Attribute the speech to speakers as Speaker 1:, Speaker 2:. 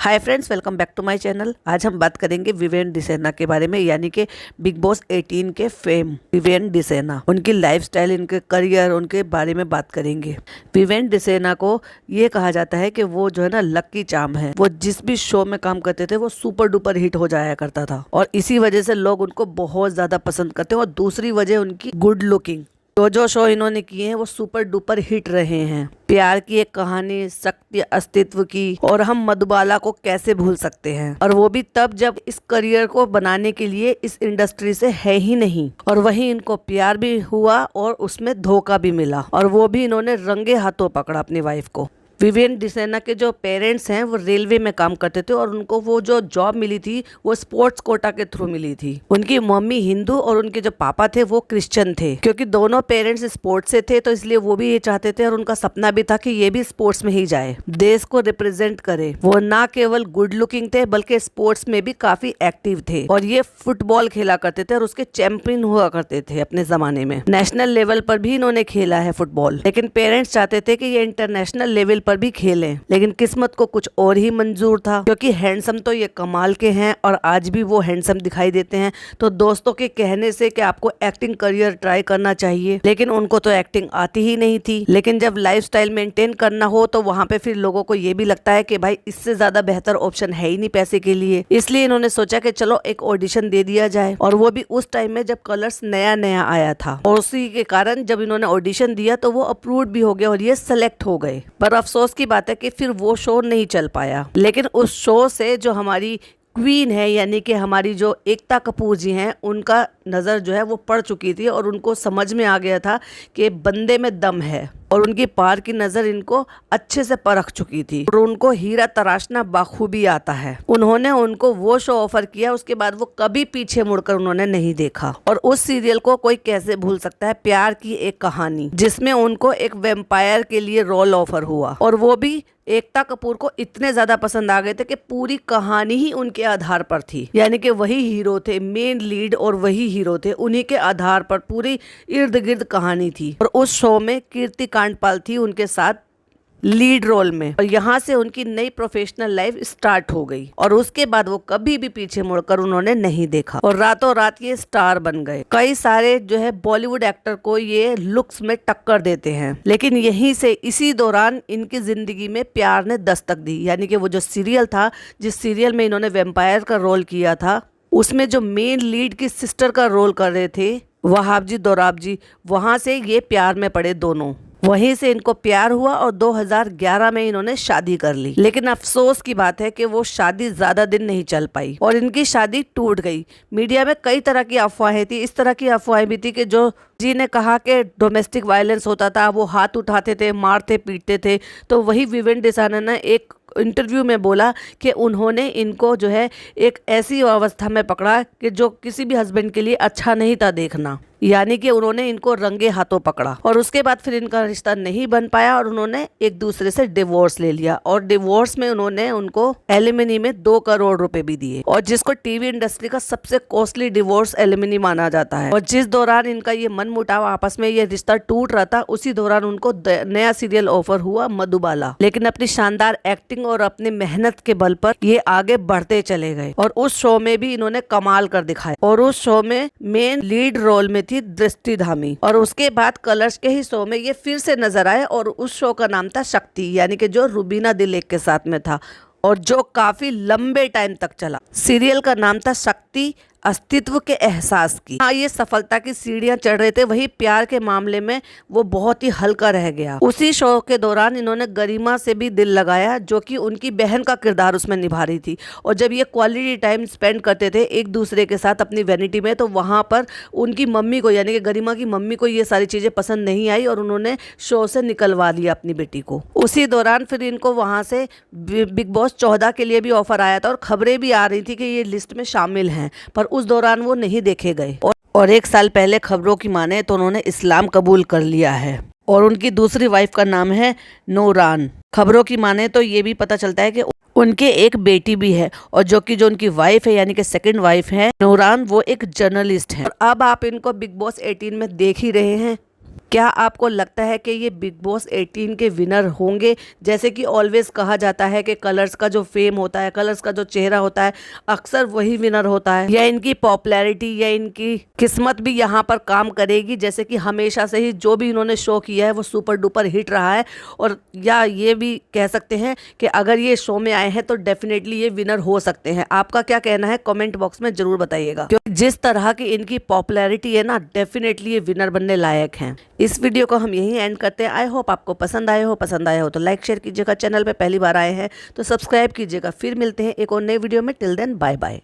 Speaker 1: Hi friends, welcome back to my channel. आज हम बात करेंगे विवेन डिसेना के बारे में, यानी कि बिग बॉस 18 के फेम विवेन डिसेना, उनकी लाइफस्टाइल, इनके करियर, उनके बारे में बात करेंगे। विवेन डिसेना को ये कहा जाता है कि वो जो है ना लक्की चार्म है। वो जिस भी शो में काम करते थे वो सुपर डुपर हिट हो जाया करता था और इसी वजह से लोग उनको बहुत ज्यादा पसंद करते हैं। और दूसरी वजह उनकी गुड लुकिंग। जो शो इन्होंने किए हैं वो सुपर डुपर हिट रहे हैं। प्यार की एक कहानी, शक्ति अस्तित्व की, और हम मधुबाला को कैसे भूल सकते हैं। और वो भी तब जब इस करियर को बनाने के लिए इस इंडस्ट्री से है ही नहीं, और वहीं इनको प्यार भी हुआ और उसमें धोखा भी मिला, और वो भी इन्होंने रंगे हाथों पकड़ा अपनी वाइफ को। विवेन डिसेना के जो पेरेंट्स हैं वो रेलवे में काम करते थे और उनको वो जो जॉब मिली थी वो स्पोर्ट्स कोटा के थ्रू मिली थी। उनकी मम्मी हिंदू और उनके जो पापा थे वो क्रिश्चियन थे। क्योंकि दोनों पेरेंट्स स्पोर्ट्स से थे तो इसलिए वो भी ये चाहते थे और उनका सपना भी था कि ये भी स्पोर्ट्स में ही जाए, देश को रिप्रेजेंट करे। वो ना केवल गुड लुकिंग थे बल्कि स्पोर्ट्स में भी काफी एक्टिव थे और ये फुटबॉल खेला करते थे और उसके चैंपियन हुआ करते थे अपने जमाने में। नेशनल लेवल पर भी इन्होंने खेला है फुटबॉल, लेकिन पेरेंट्स चाहते थे कि ये इंटरनेशनल लेवल पर भी खेलें। लेकिन किस्मत को कुछ और ही मंजूर था, क्योंकि हैंडसम तो ये कमाल के हैं और आज भी वो हैंडसम दिखाई देते हैं। तो दोस्तों के कहने से कि आपको एक्टिंग करियर ट्राई करना चाहिए, लेकिन उनको तो एक्टिंग आती ही नहीं थी। लेकिन जब लाइफस्टाइल मेंटेन करना हो तो वहां पे फिर लोगों को ये भी लगता है कि भाई इससे ज्यादा बेहतर ऑप्शन है ही नहीं पैसे के लिए। इसलिए इन्होंने सोचा कि चलो एक ऑडिशन दे दिया जाए, और वो भी उस टाइम में जब कलर्स नया नया आया था। और उसी के कारण जब इन्होंने ऑडिशन दिया तो वो अप्रूव्ड भी हो गए और ये सेलेक्ट हो गए। पर अफसोस की बात है कि फिर वो शो नहीं चल पाया। लेकिन उस शो से जो हमारी क्वीन है, यानी कि हमारी जो एकता कपूर जी हैं, उनका नज़र जो है वो पड़ चुकी थी और उनको समझ में आ गया था कि बंदे में दम है, और उनकी पार की नज़र इनको अच्छे से परख चुकी थी और उनको हीरा तराशना बाखूबी आता है। उन्होंने उनको वो शो ऑफर किया, उसके बाद वो कभी पीछे मुड़कर उन्होंने नहीं देखा। और उस सीरियल को कोई कैसे भूल सकता है, प्यार की एक कहानी, जिसमें उनको एक वेम्पायर के लिए रोल ऑफर हुआ, और वो भी एकता कपूर को इतने ज्यादा पसंद आ गए थे कि पूरी कहानी ही उनके आधार पर थी। यानी कि वही हीरो थे, मेन लीड और वही हीरो थे, उन्हीं के आधार पर पूरी इर्द गिर्द कहानी थी। और उस शो में कीर्ति कांडपाल थी उनके साथ लीड रोल में, और यहाँ से उनकी नई प्रोफेशनल लाइफ स्टार्ट हो गई। और उसके बाद वो कभी भी पीछे मुड़कर उन्होंने नहीं देखा और रातों रात ये स्टार बन गए। कई सारे जो है बॉलीवुड एक्टर को ये लुक्स में टक्कर देते हैं, लेकिन यहीं से इसी दौरान इनकी जिंदगी में प्यार ने दस्तक दी। यानी कि वो जो सीरियल था, जिस सीरियल में इन्होंने वेम्पायर का रोल किया था, उसमें जो मेन लीड की सिस्टर का रोल कर रहे थे वहाब जी दोराब जी, वहां से ये प्यार में पड़े दोनों। वहीं से इनको प्यार हुआ और 2011 में इन्होंने शादी कर ली। लेकिन अफसोस की बात है कि वो शादी ज्यादा दिन नहीं चल पाई और इनकी शादी टूट गई। मीडिया में कई तरह की अफवाहें थी, इस तरह की अफवाहें भी थी कि जो जी ने कहा कि डोमेस्टिक वायलेंस होता था, वो हाथ उठाते थे, मारते पीटते थे। तो वही विवेन डिसेना ने एक इंटरव्यू में बोला कि उन्होंने इनको जो है एक ऐसी अवस्था में पकड़ा कि जो किसी भी हस्बैंड के लिए अच्छा नहीं था देखना। यानी कि उन्होंने इनको रंगे हाथों पकड़ा और उसके बाद फिर इनका रिश्ता नहीं बन पाया और उन्होंने एक दूसरे से डिवोर्स ले लिया। और डिवोर्स में उन्होंने उनको एलिमनी में 2 करोड़ रुपए भी दिए, और जिसको टीवी इंडस्ट्री का सबसे कॉस्टली डिवोर्स एलिमनी माना जाता है। और जिस दौरान इनका ये मन मुटाव, आपस में ये रिश्ता टूट रहा था, उसी दौरान उनको नया सीरियल ऑफर हुआ मधुबाला। लेकिन अपनी शानदार एक्टिंग और अपनी मेहनत के बल पर ये आगे बढ़ते चले गए और उस शो में भी इन्होंने कमाल कर दिखाया। और उस शो में मेन लीड रोल में थी दृष्टि धामी, और उसके बाद कलर्स के ही शो में ये फिर से नजर आए और उस शो का नाम था शक्ति, यानी कि जो रुबीना दिलेक के साथ में था और जो काफी लंबे टाइम तक चला। सीरियल का नाम था शक्ति अस्तित्व के एहसास की। हाँ, ये सफलता की सीढ़ियां चढ़ रहे थे, वही प्यार के मामले में वो बहुत ही हल्का रह गया। उसी शो के दौरान इन्होंने गरिमा से भी दिल लगाया, जो कि उनकी बहन का किरदार उसमें निभा रही थी। और जब ये क्वालिटी टाइम स्पेंड करते थे एक दूसरे के साथ अपनी वैनिटी में, तो वहां पर उनकी मम्मी को, यानी कि गरिमा की मम्मी को ये सारी चीजें पसंद नहीं आई और उन्होंने शो से निकलवा लिया अपनी बेटी को। उसी दौरान फिर इनको वहां से बिग बॉस 14 के लिए भी ऑफर आया था और खबरें भी आ रही थी कि ये लिस्ट में शामिल हैं, पर उस दौरान वो नहीं देखे गए। और 1 साल पहले खबरों की माने तो उन्होंने इस्लाम कबूल कर लिया है और उनकी दूसरी वाइफ का नाम है नूरान। खबरों की माने तो ये भी पता चलता है कि उनके एक बेटी भी है, और जो उनकी वाइफ है, यानी कि सेकंड वाइफ है नूरान, वो एक जर्नलिस्ट है। और अब आप इनको बिग बॉस 18 में देख ही रहे हैं। क्या आपको लगता है कि ये बिग बॉस 18 के विनर होंगे? जैसे कि ऑलवेज कहा जाता है कि कलर्स का जो फेम होता है, कलर्स का जो चेहरा होता है, अक्सर वही विनर होता है, या इनकी पॉपुलैरिटी या इनकी किस्मत भी यहाँ पर काम करेगी? जैसे कि हमेशा से ही जो भी इन्होंने शो किया है वो सुपर डुपर हिट रहा है, और या ये भी कह सकते हैं कि अगर ये शो में आए हैं तो डेफिनेटली ये विनर हो सकते हैं। आपका क्या कहना है कमेंट बॉक्स में जरूर बताइएगा, क्योंकि जिस तरह की इनकी पॉपुलैरिटी है ना, डेफिनेटली ये विनर बनने लायक हैं। इस वीडियो को हम यहीं एंड करते हैं। आई होप आपको पसंद आया हो तो लाइक शेयर कीजिएगा। चैनल पे पहली बार आए हैं तो सब्सक्राइब कीजिएगा। फिर मिलते हैं एक और नई वीडियो में। Till then bye bye.